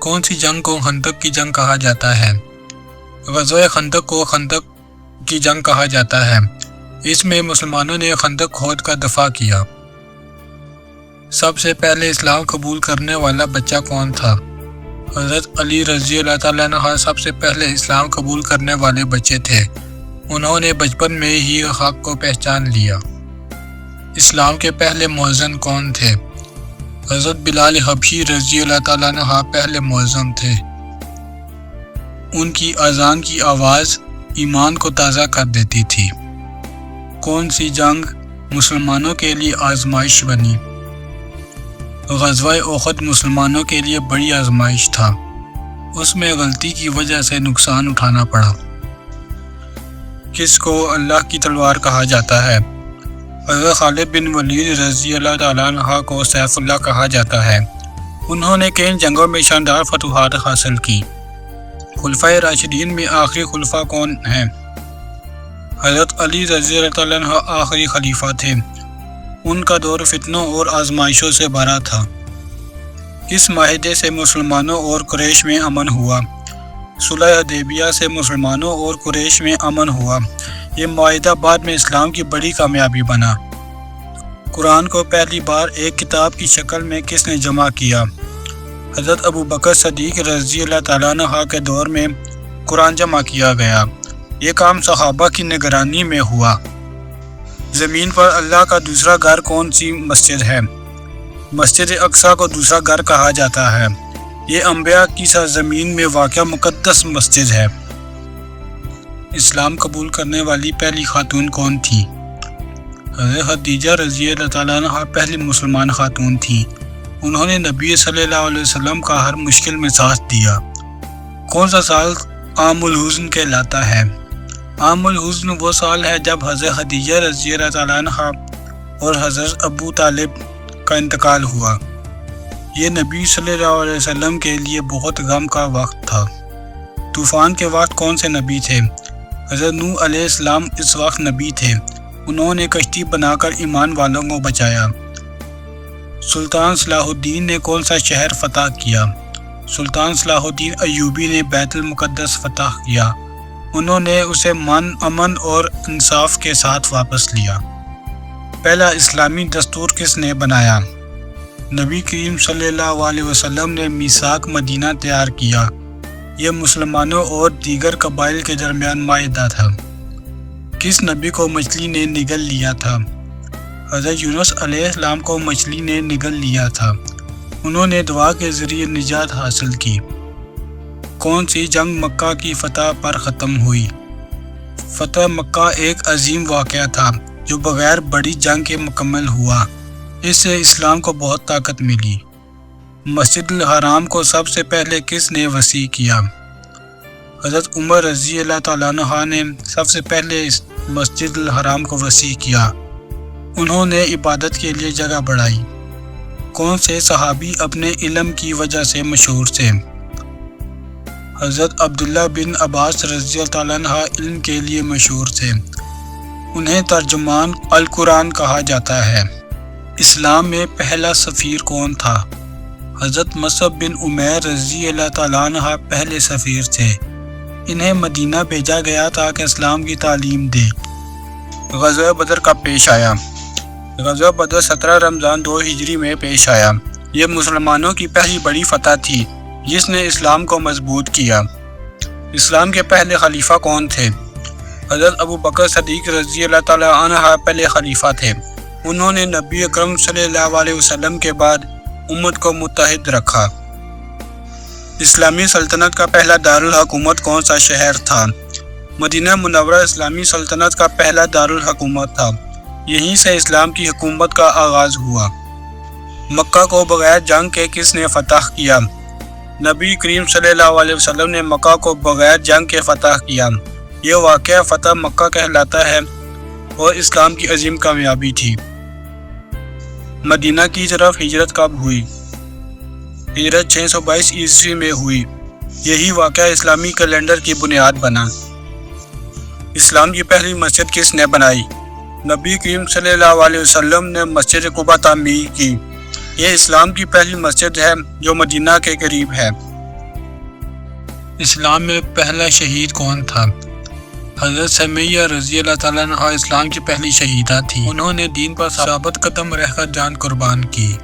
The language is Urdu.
کون سی جنگ کو خندق کی جنگ کہا جاتا ہے؟ غزوہ خندق کو خندق کی جنگ کہا جاتا ہے۔ اس میں مسلمانوں نے خندق کھود کا دفاع کیا۔ سب سے پہلے اسلام قبول کرنے والا بچہ کون تھا؟ حضرت علی رضی اللہ تعالیٰ عنہ سب سے پہلے اسلام قبول کرنے والے بچے تھے۔ انہوں نے بچپن میں ہی حق کو پہچان لیا۔ اسلام کے پہلے مؤذن کون تھے؟ حضرت بلال حبشی رضی اللہ تعالیٰ عنہ پہلے مؤذن تھے۔ ان کی اذان کی آواز ایمان کو تازہ کر دیتی تھی۔ کون سی جنگ مسلمانوں کے لیے آزمائش بنی؟ غزوہ احد مسلمانوں کے لیے بڑی آزمائش تھا۔ اس میں غلطی کی وجہ سے نقصان اٹھانا پڑا۔ کس کو اللہ کی تلوار کہا جاتا ہے؟ حضرت خالد بن ولید رضی اللہ تعالیٰ عنہ کو سیف اللہ کہا جاتا ہے۔ انہوں نے کئی جنگوں میں شاندار فتوحات حاصل کی۔ خلفائے راشدین میں آخری خلیفہ کون ہیں؟ حضرت علی رضی اللہ تعالیٰ عنہ آخری خلیفہ تھے۔ ان کا دور فتنوں اور آزمائشوں سے بھرا تھا۔ اس معاہدے سے مسلمانوں اور قریش میں امن ہوا۔ صلح حدیبیہ سے مسلمانوں اور قریش میں امن ہوا۔ یہ معاہدہ بعد میں اسلام کی بڑی کامیابی بنا۔ قرآن کو پہلی بار ایک کتاب کی شکل میں کس نے جمع کیا؟ حضرت ابوبکر صدیق رضی اللہ تعالیٰ عنہ کے دور میں قرآن جمع کیا گیا۔ یہ کام صحابہ کی نگرانی میں ہوا۔ زمین پر اللہ کا دوسرا گھر کون سی مسجد ہے؟ مسجد اقصیٰ کو دوسرا گھر کہا جاتا ہے۔ یہ انبیاء کی سرزمین میں واقع مقدس مسجد ہے۔ اسلام قبول کرنے والی پہلی خاتون کون تھی؟ حضرت خدیجہ رضی اللہ تعالیٰ عنہ پہلی مسلمان خاتون تھی۔ انہوں نے نبی صلی اللہ علیہ وسلم کا ہر مشکل میں ساتھ دیا۔ کون سا سال عام الحزن کہلاتا ہے؟ عام الحزن وہ سال ہے جب حضرت خدیجہ رضی اللہ تعالیٰ عنہ اور حضرت ابو طالب کا انتقال ہوا۔ یہ نبی صلی اللہ علیہ وسلم کے لیے بہت غم کا وقت تھا۔ طوفان کے وقت کون سے نبی تھے؟ حضرت نوح علیہ السلام اس وقت نبی تھے۔ انہوں نے کشتی بنا کر ایمان والوں کو بچایا۔ سلطان صلاح الدین نے کون سا شہر فتح کیا؟ سلطان صلاح الدین ایوبی نے بیت المقدس فتح کیا۔ انہوں نے اسے امن اور انصاف کے ساتھ واپس لیا۔ پہلا اسلامی دستور کس نے بنایا؟ نبی کریم صلی اللہ علیہ وسلم نے میثاق مدینہ تیار کیا۔ یہ مسلمانوں اور دیگر قبائل کے درمیان معاہدہ تھا۔ کس نبی کو مچھلی نے نگل لیا تھا؟ حضرت یونس علیہ السلام کو مچھلی نے نگل لیا تھا۔ انہوں نے دعا کے ذریعے نجات حاصل کی۔ کون سی جنگ مکہ کی فتح پر ختم ہوئی؟ فتح مکہ ایک عظیم واقعہ تھا جو بغیر بڑی جنگ کے مکمل ہوا۔ اس سے اسلام کو بہت طاقت ملی۔ مسجد الحرام کو سب سے پہلے کس نے وسیع کیا؟ حضرت عمر رضی اللہ تعالیٰ عنہ نے سب سے پہلے مسجد الحرام کو وسیع کیا۔ انہوں نے عبادت کے لیے جگہ بڑھائی۔ کون سے صحابی اپنے علم کی وجہ سے مشہور تھے؟ حضرت عبداللہ بن عباس رضی اللہ تعالیٰ عنہ علم کے لیے مشہور تھے۔ انہیں ترجمان القرآن کہا جاتا ہے۔ اسلام میں پہلا سفیر کون تھا؟ حضرت مصعب بن عمیر رضی اللہ تعالیٰ عنہ پہلے سفیر تھے۔ انہیں مدینہ بھیجا گیا تاکہ اسلام کی تعلیم دے۔ غزوہ بدر کب پیش آیا؟ غزوہ بدر 17 رمضان 2 ہجری میں پیش آیا۔ یہ مسلمانوں کی پہلی بڑی فتح تھی جس نے اسلام کو مضبوط کیا۔ اسلام کے پہلے خلیفہ کون تھے؟ حضرت ابوبکر صدیق رضی اللہ تعالیٰ عنہ پہلے خلیفہ تھے۔ انہوں نے نبی اکرم صلی اللہ علیہ وسلم کے بعد امت کو متحد رکھا۔ اسلامی سلطنت کا پہلا دارالحکومت کون سا شہر تھا؟ مدینہ منورہ اسلامی سلطنت کا پہلا دارالحکومت تھا۔ یہیں سے اسلام کی حکومت کا آغاز ہوا۔ مکہ کو بغیر جنگ کے کس نے فتح کیا؟ نبی کریم صلی اللہ علیہ وسلم نے مکہ کو بغیر جنگ کے فتح کیا۔ یہ واقعہ فتح مکہ کہلاتا ہے اور اسلام کی عظیم کامیابی تھی۔ مدینہ کی طرف ہجرت کب ہوئی؟ ہجرت 622 عیسوی میں ہوئی۔ یہی واقعہ اسلامی کیلنڈر کی بنیاد بنا۔ اسلام کی پہلی مسجد کس نے بنائی؟ نبی کریم صلی اللہ علیہ وسلم نے مسجد قباء تعمیر کی۔ یہ اسلام کی پہلی مسجد ہے جو مدینہ کے قریب ہے۔ اسلام میں پہلا شہید کون تھا؟ حضرت سمیہ رضی اللہ تعالیٰ عنہ اسلام کی پہلی شہیدہ تھی۔ انہوں نے دین پر ثابت قدم رہ کر جان قربان کی۔